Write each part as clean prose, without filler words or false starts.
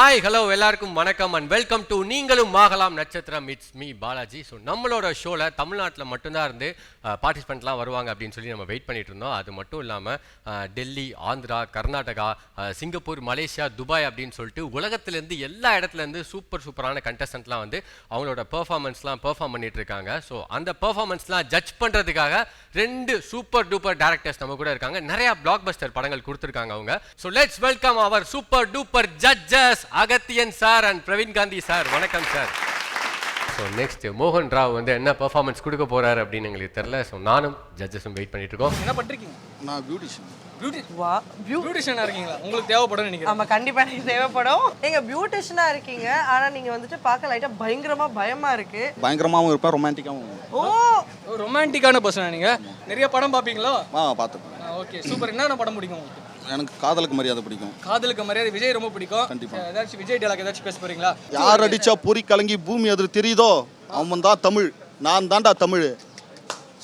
Hi hello எல்லாருக்கும் வணக்கம் and welcome to நீங்களும் ஆகலாம் நட்சத்திரம். It's me Balaji. ஸோ நம்மளோட ஷோவில் தமிழ்நாட்டில் மட்டும்தான் இருந்து பார்ட்டிசிபெண்ட்லாம் வருவாங்க அப்படின்னு சொல்லி நம்ம வெயிட் பண்ணிட்டு இருந்தோம். அது மட்டும் இல்லாமல் Delhi, Andhra, Karnataka, Singapore, Malaysia, Dubai அப்படின்னு சொல்லிட்டு உலகத்துலேருந்து எல்லா இடத்துலேருந்து சூப்பரான கண்டஸ்டன்ட்லாம் வந்து அவங்களோட பெர்ஃபார்மன்ஸ்லாம் பெர்ஃபார்ம் பண்ணிட்டு இருக்காங்க. ஸோ அந்த பெர்ஃபார்மன்ஸ்லாம் ஜட்ஜ் பண்ணுறதுக்காக 2 சூப்பர் டூப்பர் டேரக்டர்ஸ் நம்ம கூட இருக்காங்க. நிறைய பிளாக் பஸ்டர் படங்கள் கொடுத்துருக்காங்க அவங்க. So let's welcome our super duper judges Agathiyan sir and Praveen Gandhi sir. வணக்கம் சார். ஸோ நெக்ஸ்ட் மோகன் ராவ் வந்து என்ன பெர்ஃபார்மன்ஸ் கொடுக்க போறாரு அப்படின்னு எங்களுக்கு தெரியல. ஸோ நானும் ஜட்ஜஸும் வெயிட் பண்ணிட்டு இருக்கோம். என்ன பண்றீங்க? நான் பியூட்டிஷியன். பியூட்டிஷியனா இருக்கீங்களா? உங்களுக்கு தேவைப்படும் நினைக்கிறேன். ஆமா, கண்டிப்பா எனக்கு தேவைப்படும். நீங்க பியூட்டிஷியனா இருக்கீங்க, ஆனா நீங்க வந்துட்டு பார்க்க லைட்டா பயங்கரமா பயமா இருக்கு. பயங்கரமாவும் இருப்பேன், ரொமான்டிக்காவும். ஓ, ரொமான்டிக்கான பர்சனா நீங்க? நிறைய படம் பாப்பீங்களா? பார்த்துப்பேன். Okay, super. என்னென்ன படம் பிடிக்கும் உங்களுக்கு? எனக்கு காதலுக்கு மரியாதை பிடிக்கும். காதலுக்கு மரியாதை விஜய் ரொம்ப பிடிக்கும். கண்டிப்பா. ஏதாச்சும் விஜய் டயலாக் ஏதாச்சும் பேச போறீங்களா? யார் அடிச்சா பொறி கலங்கி பூமி அது தெரியுதோ அவன் தான் தமிழ், நான் தான்டா தமிழ்.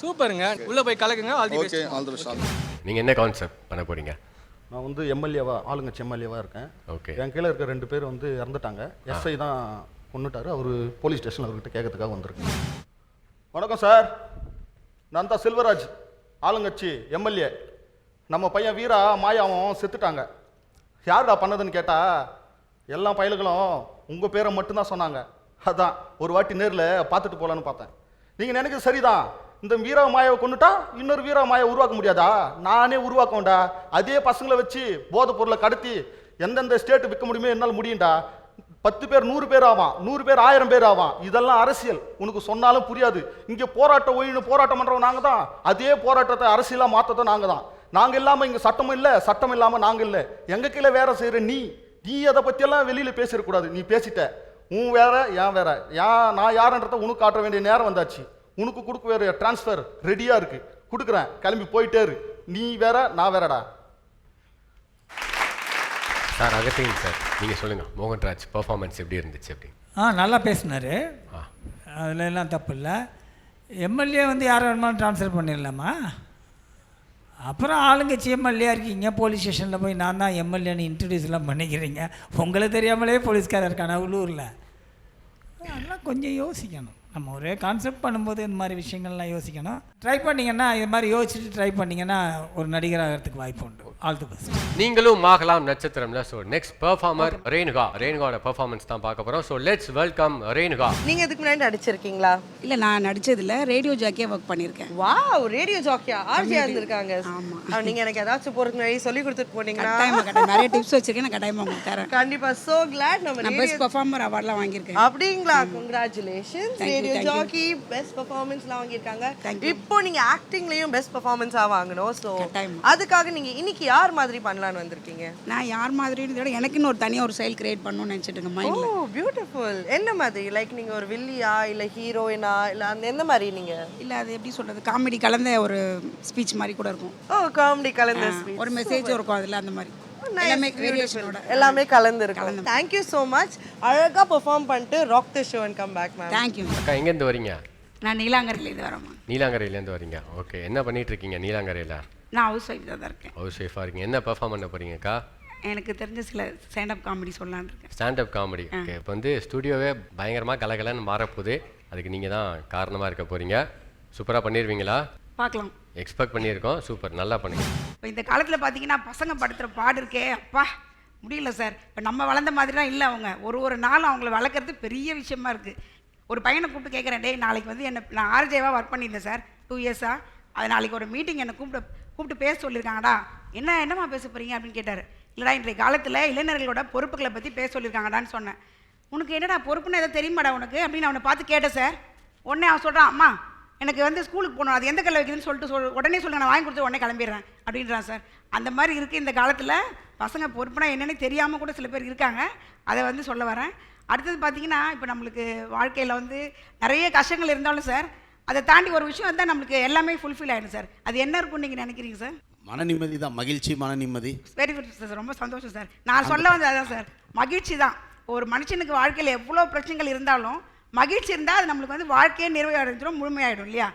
சூப்பருங்க, உள்ள போய் கலக்குங்க. All the best. Okay, all the best. நீங்க என்ன கான்செப்ட் பண்ண போறீங்க? நான் வந்து எம்எல்ஏவா, ஆளுங்கட்சி எம்எல்ஏவா இருக்கேன். ஓகே. என் கீழே இருக்க 2 பேர் வந்து இறந்துட்டாங்க. எஸ்ஐ தான் கொண்டுட்டாரு. அவர் போலீஸ் ஸ்டேஷன் அவர்கிட்ட கேட்கறதுக்காக வந்திருக்கேன். வணக்கம் சார், நான் தான் செல்வராஜ், ஆளுங்கட்சி எம்எல்ஏ. நம்ம பையன் வீரா மாயாவும் செத்துட்டாங்க. யாருடா பண்ணதுன்னு கேட்டால் எல்லா பயல்களும் உங்கள் பேரை மட்டும்தான் சொன்னாங்க. அதான் ஒரு வாட்டி நேரில் பார்த்துட்டு போகலான்னு பார்த்தேன். நீங்கள் நினைக்கிறது சரிதான். இந்த வீரா மாயாவை கொண்டுட்டா இன்னொரு வீரா மாயை உருவாக்க முடியாதா? நானே உருவாக்கவேண்டா. அதே பசங்களை வச்சு போதை பொருளை கடத்தி எந்தெந்த ஸ்டேட்டு விற்க முடியுமோ என்னால் முடியும்டா. 10 பேர் 100 பேர் ஆவான், 100 பேர் 1000 பேர் ஆவான். இதெல்லாம் அரசியல், உனக்கு சொன்னாலும் புரியாது. இங்கே போராட்டம் ஒழின்னு போராட்டம் பண்ணுறவங்க நாங்கள் தான். அதே போராட்டத்தை அரசியலாக மாற்றத்தை நாங்கள் தான். நாங்கள் இல்லாமல் இங்கே சட்டமும் இல்லை, சட்டம் இல்லாமல் நாங்கள் இல்லை. எங்கள் கீழே வேற செய்கிற நீ அதை பற்றியெல்லாம் வெளியில் பேசிடக்கூடாது. நீ பேசிட்ட, உன் வேற ஏன் வேற, நான் யாருன்றதை உனக்கு காட்ட வேண்டிய நேரம் வந்தாச்சு. உனக்கு கொடுக்க வேற டிரான்ஸ்ஃபர் ரெடியாக இருக்குது, கொடுக்குறேன், கிளம்பி போயிட்டே இரு. நீ வேற நான் வேறடா. சார் அகத்தியன் சார், நீங்கள் சொல்லுங்கள், மோகன்ராஜ் பெர்ஃபார்மன்ஸ் எப்படி இருந்துச்சு? அப்படி நல்லா பேசினார், அதில் எல்லாம் தப்பு இல்லை. எம்எல்ஏ வந்து யாரை வேணுமாலும் ட்ரான்ஸ்ஃபர் பண்ணிடலாமா? அப்புறம் ஆளுங்கட்சி எம்எல்ஏ இருக்கீங்க, போலீஸ் ஸ்டேஷனில் போய் நான் தான் எம்எல்ஏன்னு இன்ட்ரடியூஸ்லாம் பண்ணிக்கிறீங்க. உங்களுக்கு தெரியாமலே போலீஸ்காரர் இருக்கான உள்ளூரில். அதெல்லாம் கொஞ்சம் யோசிக்கணும். நம்ம ஒரே கான்செப்ட் பண்ணும்போது இந்த மாதிரி விஷயங்கள்லாம் யோசிக்கணும். ட்ரை பண்ணிங்கன்னா, இது மாதிரி யோசிச்சுட்டு ட்ரை பண்ணிங்கன்னா ஒரு நடிகராகிறதுக்கு வாய்ப்பு உண்டு. All the best. நீங்களும் ஆகலாம் நட்சத்திரம்ல. ஸோ நெக்ஸ்ட் பெர்ஃபார்மர் ரேணுகாவோட பெர்ஃபார்மன்ஸ் தான் பார்க்க போகிறோம். So let's welcome Renuka. நீங்க இதுக்கு முன்னாடி நடிச்சிருக்கீங்களா? இல்லை, நான் நடிச்சதில்ல. ரேடியோ ஜாக்கியா ஒர்க் பண்ணியிருக்கேன். வாவ், ரேடியோ ஜாக்கியா ஆர்ஜியா இருந்திருக்காங்க. ஆமாம். நீங்க எனக்கு ஏதாச்சும் போறதுக்கு முன்னாடி சொல்லி கொடுத்துட்டு போனீங்கன்னா நிறைய டிப்ஸ் வச்சிருக்கேன், நான் கட்டாயமாக உங்களுக்கு தரேன். கண்டிப்பா. So glad. நம்ம பெஸ்ட் பெர்ஃபார்மர் அவார்ட்லாம் வாங்கியிருக்கேன். அப்படிங்களா? கங்க்ராச்சுலேஷன்ஸ். ரேடியோ ஜாக்கி பெஸ்ட் பெர்ஃபார்மன்ஸ்லாம் வாங்கியிருக்காங்க. இப்போ நீங்க ஆக்டிங்லயும் பெஸ்ட் பெர்ஃபார்மன்ஸா வாங்கணும். சோ அதுக்காக நீங்க இன்னைக்கு யார் மாதிரி பண்ணலாம்னு வந்திருக்கீங்க? நான் யார் மாதிரின்னு விட எனக்குன்னு ஒரு தனியாக ஒரு ஸ்டைல் கிரியேட் பண்ணணும்னு நினச்சிட்டு இருக்கேன் மைண்டில். ஓ, பியூட்டிஃபுல். என்ன மாதிரி? லைக் நீங்க ஒரு வில்லியா இல்லை ஹீரோயினா இல்லை அந்த எந்த மாதிரி நீங்க? இல்லை, அது எப்படி சொல்கிறது, காமெடி கலந்த ஒரு ஸ்பீச் மாதிரி கூட இருக்கும். ஓ, காமெடி கலந்த ஸ்பீச், ஒரு மெசேஜும் இருக்கும் அதில். அந்த மாதிரி எல்லாமே கலந்து இருக்கு. Thank you so much. அழகா பெர்ஃபார்ம் பண்ணிட்டு rock the show and come back ma'am. Thank you. அக்கா எங்கேருந்து வரீங்க? நான் நீலாங்கரையிலேருந்து வரேம்மா. நீலாங்கரையிலேருந்து வரீங்க. ஓகே, என்ன பண்ணிட்டு இருக்கீங்க நீலாங்கரையில்? நான் ஹவுஸ் ஒய்ஃப் தான் இருக்கேன். ஹவுஸ் ஒய்ஃபாக இருக்கீங்க. என்ன பெர்ஃபார்ம் பண்ண போறீங்கக்கா? எனக்கு தெரிஞ்ச சில ஸ்டாண்டப் காமெடி சொல்லலான்னு இருக்கேன். Stand up comedy. ஓகே, இப்போ வந்து ஸ்டுடியோவே பயங்கரமாக கலகலன்னு மாறப்போகுது. அதுக்கு நீங்கள் தான் காரணமாக இருக்க போகிறீங்க. சூப்பராக பண்ணிடுவீங்களா? பார்க்கலாம். எக்ஸ்பெக்ட் பண்ணியிருக்கோம். சூப்பர், நல்லா பண்ணுங்க. இப்போ இந்த காலத்தில் பார்த்தீங்கன்னா பசங்க படுத்துகிற பாடு இருக்கே, அப்பா முடியல சார். இப்போ நம்ம வளர்ந்த மாதிரிலாம் இல்லை. அவங்க ஒரு நாள் அவங்கள வளர்க்குறது பெரிய விஷயமா இருக்குது. ஒரு பையனை கூப்பிட்டு கேட்குறேன், டே நாளைக்கு வந்து நான் ஆர்ஜேவாக ஒர்க் பண்ணியிருந்தேன் சார் 2 இயர்ஸாக. அது நாளைக்கு ஒரு மீட்டிங் என்னை கூப்பிட்டு பேச சொல்லியிருக்காங்கடா. என்னம்மா பேச போகிறீங்க அப்படின்னு கேட்டார். இல்லைடா, இன்றைய காலத்தில் இளைஞர்களோட பொறுப்புகளை பற்றி பேச சொல்லியிருக்காங்கடான்னு சொன்னேன். உனக்கு என்னடா பொறுப்புன்னு எதாவது தெரியுமாடா உனக்கு அப்படின்னு அவனை பார்த்து கேட்டேன் சார். உடனே அவன் சொல்கிறான், அம்மா எனக்கு வந்து ஸ்கூலுக்கு போகணும், அது எந்த கல்ல வைக்குதுன்னு சொல்லிட்டு உடனே சொல்லுங்க, நான் வாங்கி கொடுத்து உடனே கிளம்பிடுறேன் அப்படின்றான் சார். அந்த மாதிரி இருக்குது இந்த காலத்தில். பசங்க பொறுப்புனா என்னென்னு தெரியாமல் கூட சில பேர் இருக்காங்க. அதை வந்து சொல்ல வரேன். அடுத்தது பார்த்தீங்கன்னா, இப்போ நம்மளுக்கு வாழ்க்கையில் வந்து நிறைய கஷ்டங்கள் இருந்தாலும் சார், அதை தாண்டி ஒரு விஷயம் வந்தால் நம்மளுக்கு எல்லாமே ஃபுல்ஃபில் ஆகிடும் சார். அது என்ன இருக்கும்னு நீங்கள் நினைக்கிறீங்க சார்? மன நிம்மதி தான், மகிழ்ச்சி, மன நிம்மதி. வெரி குட் சார், ரொம்ப சந்தோஷம் சார். நான் சொல்ல வந்தது அதான் சார், மகிழ்ச்சி தான். ஒரு மனுஷனுக்கு வாழ்க்கையில் எவ்வளோ பிரச்சனைகள் இருந்தாலும் மகிழ்ச்சி இருந்தால் அது நம்மளுக்கு வந்து வாழ்க்கையே நிறைவாயிடும், முழுமையாயிடும் இல்லையா?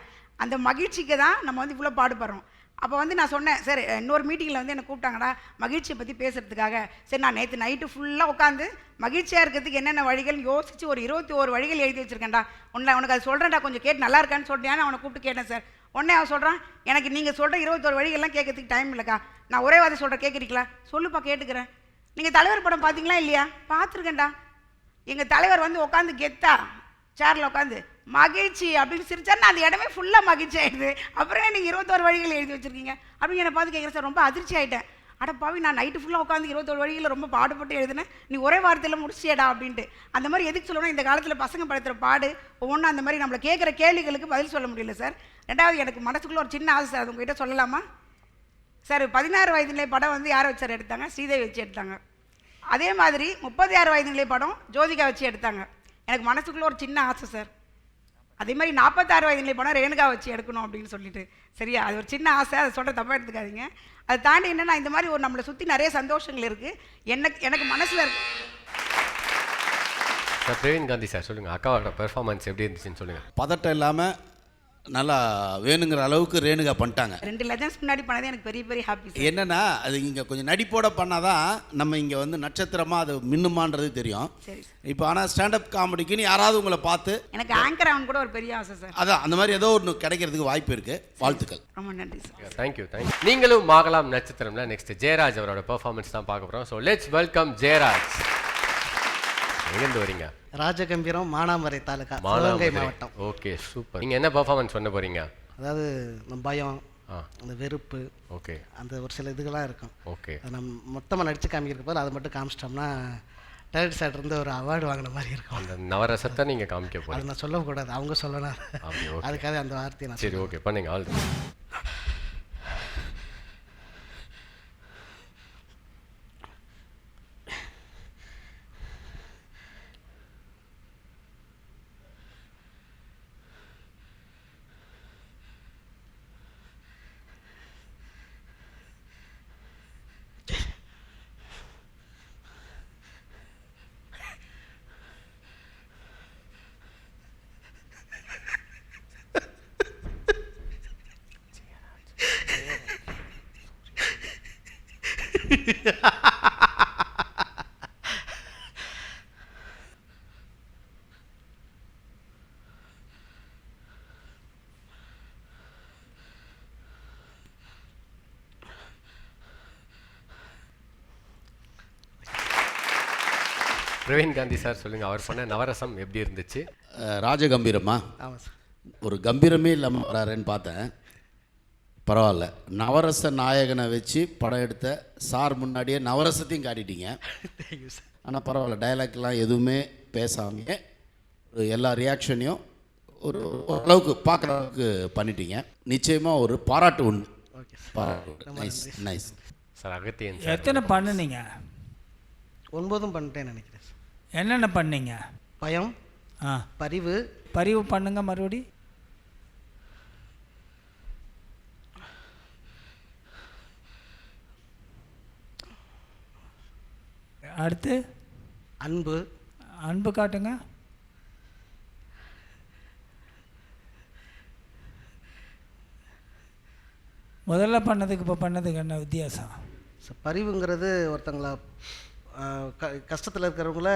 அந்த மகிழ்ச்சிக்கு தான் நம்ம வந்து இவ்வளோ பாடுபடுறோம். அப்போ வந்து நான் சொன்னேன், சார் இன்னொரு மீட்டிங்கில் வந்து என்னை கூப்பிட்டாங்கடா மகிழ்ச்சியை பற்றி பேசுகிறதுக்காக. சரி, நான் நேற்று நைட்டு ஃபுல்லாக உட்காந்து மகிழ்ச்சியாக இருக்கிறதுக்கு என்னென்ன வழிகள் யோசித்து ஒரு 21 வழிகள் எழுதி வச்சுருக்கேன்டா. உனக்கு அது சொல்கிறேன்டா, கொஞ்சம் கேட்டு நல்லா இருக்கான்னு சொல்லிட்டேன். அவனை கூப்பிட்டு கேட்டேன் சார். உடனே அவன் சொல்கிறான், எனக்கு நீங்கள் சொல்கிற 21 வழிகள்லாம் கேட்கறதுக்கு டைம் இல்லைக்கா, நான் ஒரே வார்த்தை சொல்கிறேன், கேட்குறீங்களா? சொல்லுப்பா கேட்டுக்கிறேன். நீங்கள் தலைவர் படம் பார்த்தீங்களா இல்லையா? பார்த்துருக்கேன்டா. எங்கள் தலைவர் வந்து உட்காந்து கெத்தா சேரில் உட்காந்து மகிழ்ச்சி அப்படின்னு சிரிச்சாருன்னா அந்த இடமே ஃபுல்லாக மகிழ்ச்சி ஆகிடுது. அப்புறம் நீங்கள் 21 வழிகள் எழுதி வச்சுருக்கீங்க அப்படின்னு என்னை பார்த்து கேட்குறேன் சார். ரொம்ப அதிர்ச்சி ஆகிட்டேன். அடப்பாவி, நான் நைட்டு ஃபுல்லாக உட்காந்து 21 வழிகளில் ரொம்ப பாடுபட்டு எழுதினேன், நீ ஒரே வார்த்தையில் முடிச்சியடா அப்படின்ட்டு. அந்த மாதிரி எதுக்கு சொல்லணும், இந்த காலத்தில் பசங்க படுத்துகிற பாடு ஒவ்வொன்றும் அந்த மாதிரி நம்மளை கேட்குற கேள்விகளுக்கு பதில் சொல்ல முடியல சார். ரெண்டாவது, எனக்கு மனசுக்குள்ளே ஒரு சின்ன ஆசை சார், அது உங்ககிட்ட சொல்லலாமா சார்? 16 வயதிலே படம் வந்து யாரை வச்சு சார் எடுத்தாங்க? ஸ்ரீதேவி வச்சு எடுத்தாங்க. அதே மாதிரி 36 வயதிலே படம் ஜோதிகா வச்சு எடுத்தாங்க. எனக்கு மனசுக்குள்ளே ஒரு சின்ன ஆசை சார். அதே மாதிரி 46 வயதிலே படம் ரேணுகா வச்சு எடுக்கணும் அப்படின்னு சொல்லிட்டு. சரியா, அது ஒரு சின்ன ஆசை, அதை சொல்கிற தப்பாக எடுத்துக்காதீங்க. அதை தாண்டி என்னென்னா, இந்த மாதிரி ஒரு நம்மளை சுற்றி நிறைய சந்தோஷங்கள் இருக்குது. எனக்கு மனசில் இருக்கு சார். பிரவீன் காந்தி சார் சொல்லுங்கள், அக்காவோட பெர்ஃபார்மன்ஸ் எப்படி இருந்துச்சுன்னு சொல்லுங்கள். பதட்டம் இல்லாமல் நல்லா வேணுங்கிற அளவுக்கு ரேணுகா பண்ணிட்டாங்க. 2 லெஜண்ட்ஸ் முன்னாடி பண்ணதே எனக்கு பெரிய பெரிய ஹாப்பி சார். என்னென்னா, அது இங்கே கொஞ்சம் நடிப்போட பண்ணாதான் நம்ம இங்கே வந்து நட்சத்திரமாக அது மின்னுமான்றது தெரியும். சரி. இப்போ ஆனால் ஸ்டாண்டப் காமெடிக்குன்னு யாராவது உங்களை பார்த்து எனக்கு ஆங்கர் ஆகணும் கூட ஒரு பெரிய ஆசை சார். அதான் அந்த மாதிரி ஏதோ ஒன்று கிடைக்கிறதுக்கு வாய்ப்பு இருக்குது. வாழ்த்துக்கள். ரொம்ப நன்றி சார். தேங்க்யூ. நீங்களும் மாகலாம் நட்சத்திரம்ல நெக்ஸ்ட் ஜெயராஜ் அவரோட பெர்ஃபார்மன்ஸ் தான் பார்க்க போகிறோம். So let's welcome Jayaraj. எங்கேருந்து வரீங்க? ராஜகம்பீரம், மானாமரை தாலுகா, சிவகங்கை மாவட்டம். Okay, super. நீங்கள் என்ன பெர்ஃபார்மன்ஸ் பண்ண போகிறீங்க? அதாவது பயம், அந்த வெறுப்பு, ஓகே, அந்த ஒரு சில இதுகளாக இருக்கும். ஓகே, அதை நம்ம மொத்தமாக நடித்து காமிக்கிறப்ப போது அதை மட்டும் காமிச்சிட்டோம்னா டைரக்டர் சார் இருந்து ஒரு அவார்டு வாங்கின மாதிரி இருக்கும். அந்த நவரசத்தை நீங்கள் காமிக்க போகிறீங்க. அதை நான் சொல்லக்கூடாது, அவங்க சொல்லணும். அதுக்காக அந்த வார்த்தையை நான். சரி, ஓகே, பண்ணுங்க. ஆல் பிரவீன் காந்தி சார் சொல்லுங்கள், அவர் பண்ண நவரசம் எப்படி இருந்துச்சு? ராஜகம்பீரமா? ஆமாம் சார். ஒரு கம்பீரமே இல்லாமல் வராருன்னு பார்த்தேன். பரவாயில்ல, நவரச நாயகனை வச்சு படம் எடுத்த சார் முன்னாடியே நவரசத்தையும் காட்டிட்டீங்க. ஆனால் பரவாயில்ல, டைலாக்லாம் எதுவுமே பேசாமல் எல்லா ரியாக்ஷனையும் ஒரு ஓரளவுக்கு பார்க்குற அளவுக்கு பண்ணிட்டீங்க. நிச்சயமாக ஒரு பாராட்டு உண்டு. Nice nice sir. அகத்தியன் எத்தனை பண்ணுனீங்க? 9 பண்ணிட்டேன்னு நினைக்கிறேன். என்னென்ன பண்ணீங்க? பயம், பரிவு பண்ணுங்க மறுபடி. அடுத்து அன்பு காட்டுங்க. முதல்ல பண்ணதுக்கு இப்போ பண்ணதுக்கு என்ன வித்தியாசம்? பரிவுங்கிறது ஒருத்தங்கள கஷ்டத்தில் இருக்கிறவங்கள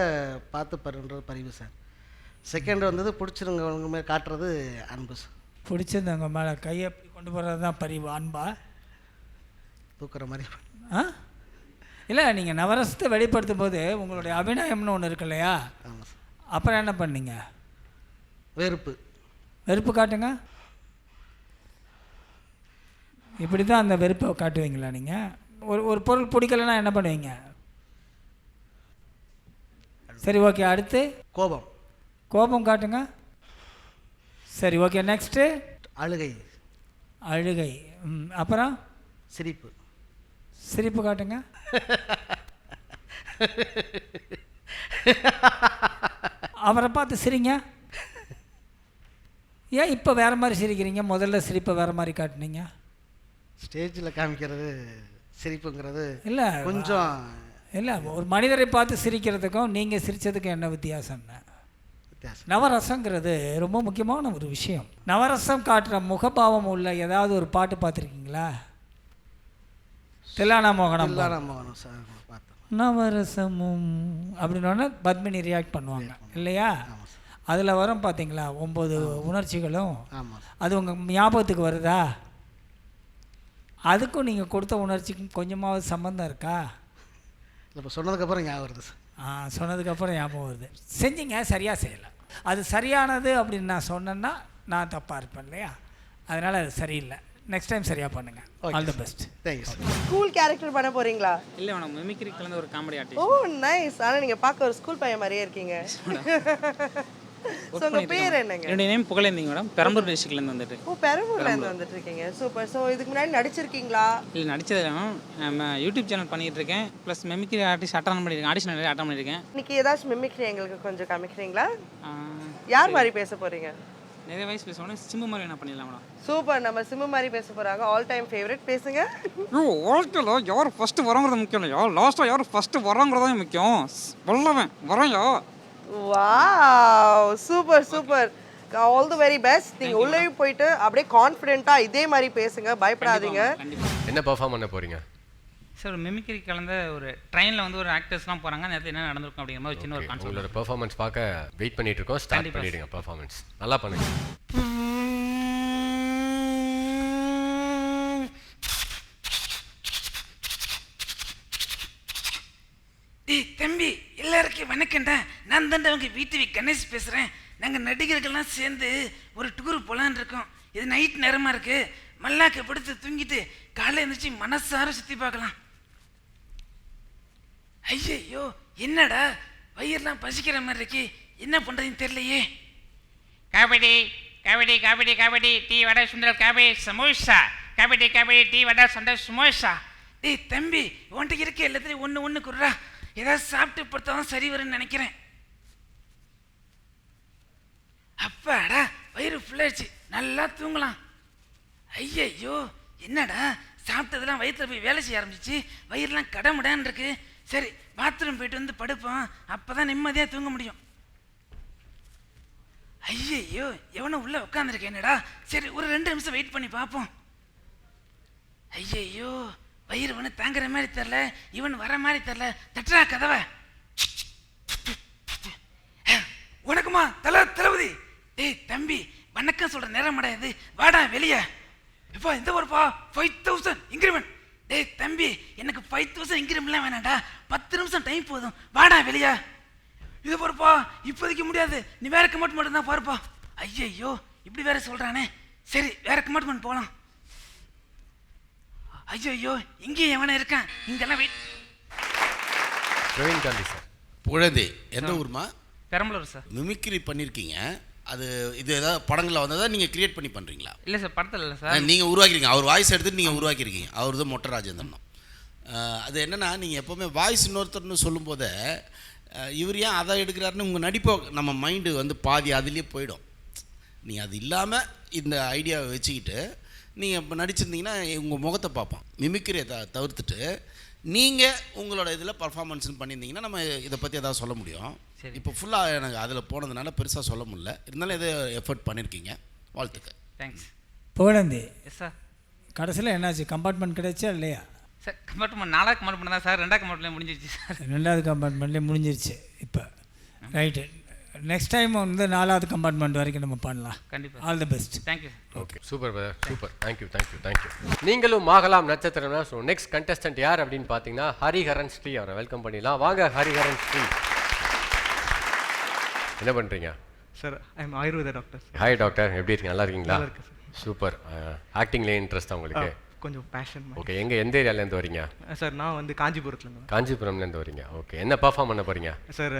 பார்த்து பருன்றது பரிவு சார். செகண்ட் வந்தது பிடிச்சிருந்தவங்க மேலே காட்டுறது அன்பு சார். பிடிச்சிருந்தவங்க மேலே கையை கொண்டு போகிறது தான் பரிவு. அன்பா தூக்குற மாதிரி. இல்லை, நீங்கள் நவரசத்தை வெளிப்படுத்தும் போது உங்களுடைய அபிநயம்னு ஒன்று இருக்கு இல்லையா? ஆமாம் சார். அப்புறம் என்ன பண்ணீங்க? வெறுப்பு காட்டுங்க. இப்படி தான் அந்த வெறுப்பை காட்டுவீங்களா நீங்கள்? ஒரு பொருள் பிடிக்கலைன்னா என்ன பண்ணுவீங்க? சரி, ஓகே. அடுத்து கோபம் காட்டுங்க. சரி, ஓகே. நெக்ஸ்ட்டு அழுகை. அப்புறம் சிரிப்பு காட்டுங்க. அவரை பார்த்து சிரிங்க. ஏன் இப்போ வேறு மாதிரி சிரிக்கிறீங்க? முதல்ல சிரிப்பை வேறு மாதிரி காட்டுனீங்க. ஸ்டேஜில் காமிக்கிறது சிரிப்புங்கிறது இல்லை, கொஞ்சம் இல்லை. ஒரு மனிதரை பார்த்து சிரிக்கிறதுக்கும் நீங்கள் சிரித்ததுக்கும் என்ன வித்தியாசம்னா, நவரசங்கிறது ரொம்ப முக்கியமான ஒரு விஷயம். நவரசம் காட்டுற முகபாவம் உள்ள ஏதாவது ஒரு பாட்டு பார்த்துருக்கீங்களா? தில்லானா மோகனம் தில்லானா மோகனம் சார் பார்த்தேன். நவரசமும் அப்படின்னோடனே பத்மினி ரியாக்ட் பண்ணுவாங்க இல்லையா? அதில் வரும் பார்த்தீங்களா 9 உணர்ச்சிகளும். ஆமாம். அது உங்கள் ஞாபகத்துக்கு வருதா? அதுக்கும் நீங்கள் கொடுத்த உணர்ச்சிக்கும் கொஞ்சமாவது சம்மந்தம் இருக்கா? இப்போ சொன்னதுக்கப்புறம் ஞாபகம் வருது சார். சொன்னதுக்கப்புறம் ஞாபகம் வருது. செஞ்சீங்க, சரியாக செய்யலை. அது சரியானது அப்படின்னு நான் சொன்னேன்னா நான் தப்பாக இருப்பேன் இல்லையா? அதனால் அது சரியில்லை. நெக்ஸ்ட் டைம் சரியாக பண்ணுங்கள். All the best. Thank you sir. School character பண்ண போறீங்களா? இல்லை மேடம், மிமிக்ரி கலந்த ஒரு காமெடி ஆர்டிஸ்ட். ஓ நைஸ். ஆனால் நீங்கள் பார்க்க ஒரு ஸ்கூல் பையன் மாதிரியே இருக்கீங்க. ஸோ உங்கள் பேர் என்னங்க? என்னுடைய நேம் புகழேந்திங்க மேடம். பெரம்பலூர் டிஸ்ட்ரிக்ட்லேருந்து வந்துட்டு. ஓ பெரம்பலூர்லேருந்து வந்துட்டு இருக்கீங்க. சூப்பர். ஸோ இதுக்கு முன்னாடி நடிச்சிருக்கீங்களா? இல்லை நடிச்சது மேம். நம்ம யூடியூப் சேனல் பண்ணிகிட்டு இருக்கேன். ப்ளஸ் மிமிக்ரி ஆர்டிஸ்ட் அட்டன் பண்ணியிருக்கேன். ஆடிஷன் நிறைய அட்டன் பண்ணியிருக்கேன். இன்னைக்கு ஏதாச்சும் மிமிக்ரி எங்களுக்கு கொஞ்சம் காமிக்கிறீங்களா? யார் மாதிரி பேச போறீங்க? நிறைய வயசு பேசுவோம். சிம்பு மாதிரி என்ன பண்ணிடலாம் மேடம்? சூப்பர். நம்ம சிம்மு மாதிரி பேச போறாங்க. All time favourite. பேசுங்க. வாழ்க்கையில் யார் ஃபஸ்ட்டு வரங்கிறது முக்கியம் இல்லையா, லாஸ்ட்டாக யார் ஃபஸ்ட்டு வரங்கிறதான் முக்கியம். வல்லவன் வரையா. Wow super super. All the very best. நீங்க உள்ளே போயிட்டு அப்படியே கான்ஃபிடென்ட்டா இதே மாதிரி பேசுங்க, பயப்படாதீங்க. என்ன பெர்ஃபார்ம் பண்ண போறீங்க? சார் ஒரு மிமிக்ரி கலந்த ஒரு ட்ரெயினில் வந்து ஒரு ஆக்டர்ஸ்லாம் போகிறாங்க. அந்த இடத்துல என்ன நடந்திருக்கும் அப்படிங்கிற மாதிரி சின்ன ஒரு கான்செப்ட். உங்களோட பெர்ஃபார்மன்ஸ் பார்க்க வெயிட் பண்ணிட்டு இருக்கோம். ஸ்டார்ட் பண்ணிடுங்க பெர்ஃபார்மன்ஸ். நல்லா பண்ணுங்க. தம்பி எல்லாருக்கும் வணக்கம்டா. நான் தாண்டா உங்கள் வீட்டு கணேஷ் பேசுகிறேன். நாங்கள் நடிகர்கள்லாம் சேர்ந்து ஒரு டூர் போகலான்னு இருக்கோம். இது நைட் நேரமாக இருக்குது. மல்லாக்க படுத்து தூங்கிட்டு காலையில் எழுந்திரிச்சு மனசார சுற்றி பார்க்கலாம். ஐயோ என்னடா வயிறுலாம் பசிக்கிற மாதிரி இருக்கு, என்ன பண்ணுறதுன்னு தெரியலையே. காபடி காபடி காபடி காபடி டீ வடை சுண்டல் காபடி சமோசா. காபடி காபடி டீ வடை சுண்டல் சமோசா. டேய் தம்பி, உன்கிட்ட இருக்க எல்லாத்துலேயும் ஒன்று குடுறா. ஏதாவது சாப்பிட்டு படுத்தாதான் சரி வரும்னு நினைக்கிறேன். அப்பாடா வயிறு ஃபுல்லாகிடுச்சு, நல்லா தூங்கலாம். ஐயையோ என்னடா சாப்பிட்டதெல்லாம் வயிற்றுல போய் வேலை செய்ய ஆரம்பிச்சிச்சு. வயிறுலாம் கடமுடான்னு இருக்கு. சரி பாத்ரூம் போயிட்டு வந்து படுப்போம், அப்போ தான் நிம்மதியாக தூங்க முடியும். ஐயையோ எவனோ உள்ளே உட்காந்துருக்கேன் என்னடா. சரி ஒரு 2 நிமிஷம் வெயிட் பண்ணி பார்ப்போம். ஐயையோ வயிறு ஒன்று தாங்குற மாதிரி தெரில, இவன் வர மாதிரி தெரில. தட்டுறா கதவை. உனக்குமா தளபதி? டேய் தம்பி, வணக்கம் சொல்கிற நேரம் இது, வாடா வெளியே. இப்போ இந்த ஒருப்பா 5000 இன்க்ரிமெண்ட். டேய் தம்பி, எனக்கு 5000 இன்க்ரிமெண்ட்லாம் வேணாண்டா, 10 நிமிஷம் டைம் போதும், வாடா வெளியே. இது பொறுப்பா இப்போதைக்கு முடியாது, நீ வேற கமெண்ட்மெண்ட் தான் பாருப்பா. ஐயையோ இப்படி வேற சொல்கிறானே. சரி வேற கமெண்ட்மெண்ட் போகலாம். ஐயோ இங்கேயும் எவனை இருக்கான், இங்கெல்லாம் வெயிட். பிரவீன் காந்தி சார். புழதே எந்த ஊர்மா? பெரம்பலூர் சார். மிமிக்ரி பண்ணியிருக்கீங்க. அது இது ஏதாவது படங்களில் வந்ததா நீங்கள் கிரியேட் பண்ணி பண்ணுறீங்களா? இல்லை சார் படத்தில் இல்லை சார். நீங்கள் உருவாக்கிருக்கீங்க. அவர் வாய்ஸ் எடுத்துகிட்டு நீங்கள் உருவாக்கியிருக்கீங்க. அவர் தான் மொட்டை ராஜேந்திரன் தான். அது என்னென்னா, நீங்கள் எப்போவுமே வாய்ஸ் இன்னொருத்தர்னு சொல்லும்போதே இவர் ஏன் அதை எடுக்கிறாருன்னு உங்கள் நடிப்பை நம்ம மைண்டு வந்து பாதி அதுலேயே போயிடும். நீங்கள் அது இல்லாமல் இந்த ஐடியாவை வச்சுக்கிட்டு நீங்கள் இப்போ நடிச்சிருந்தீங்கன்னா உங்கள் முகத்தை பார்ப்போம். மிமிக்ரியை தவிர்த்துட்டு நீங்கள் உங்களோட இதில் பர்ஃபார்மன்ஸ்னு பண்ணியிருந்தீங்கன்னா நம்ம இதை பற்றி எதாவது சொல்ல முடியும். இப்போ ஃபுல்லாக எனக்கு அதில் போனதுனால பெருசாக சொல்ல முடியல. இருந்தாலும் எதோ எஃபர்ட் பண்ணியிருக்கீங்க, வாழ்த்துக்கள். தேங்க்ஸ். புகழேந்தி. Yes sir. கடைசியில் என்னாச்சு, கம்பார்ட்மெண்ட் கிடைச்சா இல்லையா? சார் கம்பார்ட்மெண்ட் 4வது கம்பார்ட்மெண்ட் தான் சார். 2வது கம்பார்ட்மெண்ட்லேயே முடிஞ்சிருச்சு சார். 2வது கம்பார்ட்மெண்ட்லேயே முடிஞ்சிருச்சு. இப்போ ரைட்டு, நெக்ஸ்ட் டைம் வந்து 4வது கம்பார்ட்மெண்ட் வரைக்கும் நம்ம பண்ணலாம். கண்டிப்பாக. All the best. Thank you. Okay super brother, super. Thank you. நீங்களும் ஆகலாம் நட்சத்திரம்னா. ஸோ நெக்ஸ்ட் கண்டஸ்டன்ட் யார் அப்படின்னு பார்த்தீங்கன்னா ஹரிஹரன் ஸ்ரீ. அவரை வெல்கம் பண்ணிடலாம். வாங்க ஹரிஹரன் ஸ்ரீ. என்ன பண்ணுறீங்க? Sir I am Ayurveda doctor. Hi doctor, எப்படி இருக்கீங்க? நல்லா இருக்கீங்களா? நல்லா இருக்கு சார். சூப்பர். ஆக்டிங்லேயே இன்ட்ரெஸ்ட் உங்களுக்கு? கொஞ்சம் பேஷன். ஓகே, எந்த ஏரியாலேருந்து வரீங்க? சார் நான் வந்து காஞ்சிபுரத்துலேருந்து. காஞ்சிபுரம்லேருந்து வரீங்க. ஓகே, என்ன பர்ஃபார்ம் பண்ண போகிறீங்க? சார்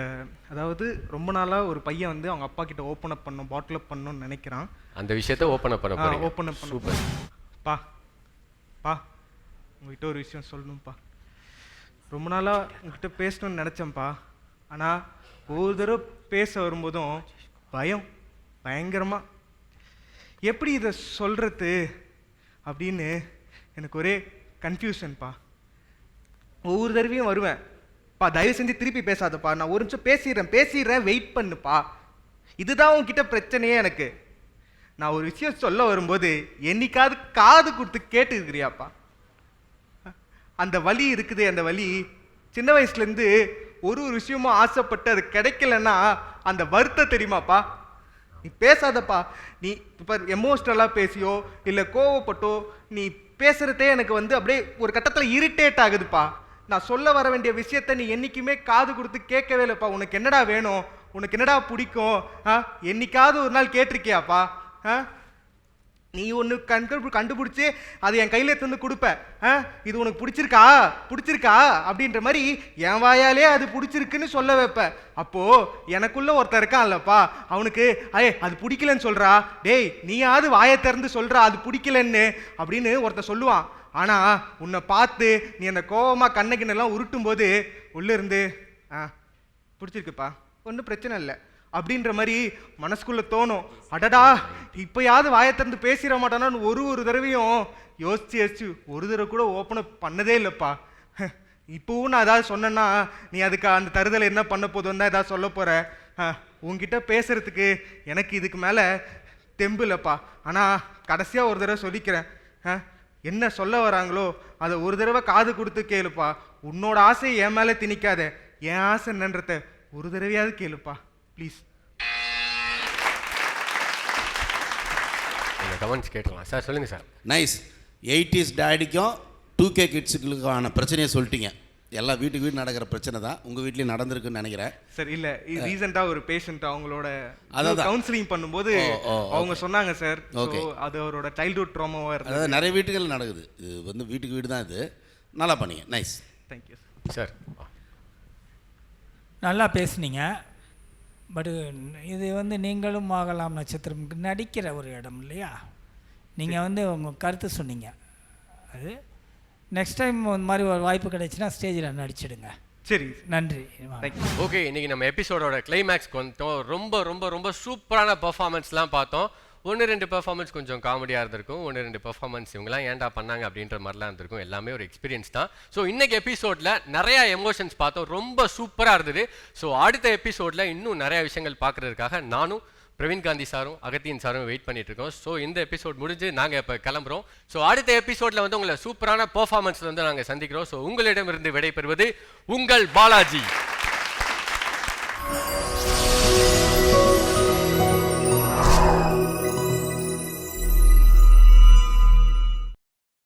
அதாவது ரொம்ப நாளாக ஒரு பையன் வந்து அவங்க அப்பா கிட்ட ஓப்பன் அப் பண்ணணும், பாட்டில் அப் பண்ணணும்னு நினைக்கிறான். அந்த விஷயத்தை ஓப்பன் அப் பண்ண போகிறீங்க? ஓப்பன் அப் பண்ண. சூப்பர். பா உங்ககிட்ட ஒரு விஷயம் சொல்லணும்ப்பா. ரொம்ப நாளாக உங்ககிட்ட பேசணும்னு நினச்சேன்ப்பா. ஆனால் ஒரு தடவை பேச வரும்போதும் பயங்கரமாக எப்படி இதை சொல்கிறது அப்படின்னு எனக்கு ஒரே கன்ஃபியூஷன்ப்பா. ஒவ்வொரு தடவையும் வருவேன், தயவு செஞ்சு திருப்பி பேசாதப்பா, நான் ஒரு நிமிஷம் பேசிடுறேன், வெயிட் பண்ணுப்பா. இதுதான் உங்ககிட்ட பிரச்சனையே எனக்கு. நான் ஒரு விஷயம் சொல்ல வரும்போது என்னைக்காவது காது கொடுத்து கேட்டுக்கிறியாப்பா? அந்த வலி இருக்குது, அந்த வலி சின்ன வயசுலேருந்து ஒரு விஷயமும் ஆசைப்பட்டு அது கிடைக்கலன்னா அந்த வருத்தம் தெரியுமாப்பா? நீ பேசாதப்பா. நீ இப்போ எமோஷ்னலாக பேசியோ இல்லை கோவப்பட்டோ நீ பேசுகிறதே எனக்கு அப்படியே ஒரு கட்டத்தில் இரிட்டேட் ஆகுதுப்பா. நான் சொல்ல வர வேண்டிய விஷயத்த நீ என்றைக்குமே காது கொடுத்து கேட்கவே இல்லைப்பா. உனக்கு என்னடா வேணும், உனக்கு என்னடா பிடிக்கும், என்னைக்காவது ஒரு நாள் கேட்டிருக்கியாப்பா? நீ ஒன்று கண்டுபிடிச்சி அது என் கையில் எடுத்து வந்து கொடுப்ப. இது உனக்கு பிடிச்சிருக்கா அப்படின்ற மாதிரி என் வாயாலே அது பிடிச்சிருக்குன்னு சொல்ல வைப்ப. அப்போது எனக்குள்ள ஒருத்தர் இருக்கான்லப்பா, அவனுக்கு அது பிடிக்கலன்னு சொல்கிறா, டேய் நீயாவது வாயை திறந்து சொல்கிறா அது பிடிக்கலன்னு அப்படின்னு ஒருத்தர் சொல்லுவான். ஆனால் உன்னை பார்த்து நீ அந்த கோவமாக கண்ணகின்னெல்லாம் உருட்டும் போது உள்ளிருந்து பிடிச்சிருக்குப்பா, ஒன்றும் பிரச்சனை இல்லை அப்படின்ற மாதிரி மனசுக்குள்ளே தோணும். அடடா இப்போயாவது வாயை திறந்து பேசிட மாட்டானான்னு ஒரு தடவையும் யோசிச்சு ஒரு தடவை கூட ஓப்பன் பண்ணதே இல்லைப்பா. இப்போவும் நான் ஏதாவது சொன்னேன்னா நீ அதுக்கு அந்த தருதலை என்ன பண்ண போதும் தான் ஏதாவது சொல்ல போகிற. உங்ககிட்ட பேசுகிறதுக்கு எனக்கு இதுக்கு மேலே தெம்பு இல்லைப்பா. ஆனால் கடைசியாக ஒரு தடவை சொல்லிக்கிறேன், என்ன சொல்ல வராங்களோ அதை ஒரு தடவை காது கொடுத்து கேளுப்பா. உன்னோட ஆசையை என் மேலே திணிக்காத, என் ஆசை என்னன்றத ஒரு தடவையாவது கேளுப்பா ப்ளீஸ். கமெண்ட்ஸ் கேட்கலாம் சார், சொல்லுங்கள் சார். நைஸ். 80s டேடிக்கும் 2K கிட்ஸுகளுக்கான பிரச்சனையை சொல்லிட்டீங்க. எல்லாம் வீட்டுக்கு நடக்கிற பிரச்சனை தான் உங்கள் வீட்லேயும் நடந்திருக்குன்னு நினைக்கிறேன். சார் இல்லை, ரீசெண்டாக ஒரு பேஷண்ட் அவங்களோட கவுன்சிலிங் பண்ணும்போது அவங்க சொன்னாங்க சார், அது அவரோட சைல்ட்ஹுட் ட்ராமாவாக இருந்தது. அதாவது நிறைய வீட்டுகள் நடக்குது, இது வீட்டுக்கு வீடு தான். இது நல்லா பண்ணீங்க, நைஸ். Thank you sir. நல்லா பேசுனீங்க. பட் இது நீங்களும் ஆகலாம் நட்சத்திரம் நடிக்கிற ஒரு இடம் இல்லையா? நீங்கள் உங்கள் கருத்து சொன்னீங்க. அது நெக்ஸ்ட் டைம் இந்த மாதிரி ஒரு வாய்ப்பு கிடைச்சுன்னா ஸ்டேஜில் நடிச்சிடுங்க. சரி, நன்றி. ஓகே, இன்றைக்கி நம்ம எபிசோடோட கிளைமேக்ஸ்க்கு வந்துட்டோம். ரொம்ப ரொம்ப ரொம்ப சூப்பரான பர்ஃபார்மன்ஸ்லாம் பார்த்தோம். 1-2 பெர்ஃபார்மன்ஸ் கொஞ்சம் காமெடியாக இருந்திருக்கும், 1-2 பெர்ஃபார்மன்ஸ் இவங்களாம் ஏன்டா பண்ணாங்க அப்படின்ற மாதிரிலாம் இருந்திருக்கும். எல்லாமே ஒரு எக்ஸ்பீரியன்ஸ் தான். ஸோ இன்றைக்கி எபிசோடில் நிறையா எமோஷன்ஸ் பார்த்தோம், ரொம்ப சூப்பராக இருந்தது. ஸோ அடுத்த எபிசோடில் இன்னும் நிறையா விஷயங்கள் பார்க்குறதுக்காக நானும் பிரவீன் காந்தி சாரும் அகத்தியன் சாரும் வெயிட் பண்ணிட்டு இருக்கோம். ஸோ இந்த எபிசோட் முடிஞ்சு நாங்கள் இப்போ கிளம்புறோம். ஸோ அடுத்த எபிசோடில் உங்களை சூப்பரான பெர்ஃபார்மன்ஸில் நாங்கள் சந்திக்கிறோம். ஸோ உங்களிடமிருந்து விடைபெறுவது உங்கள் பாலாஜி.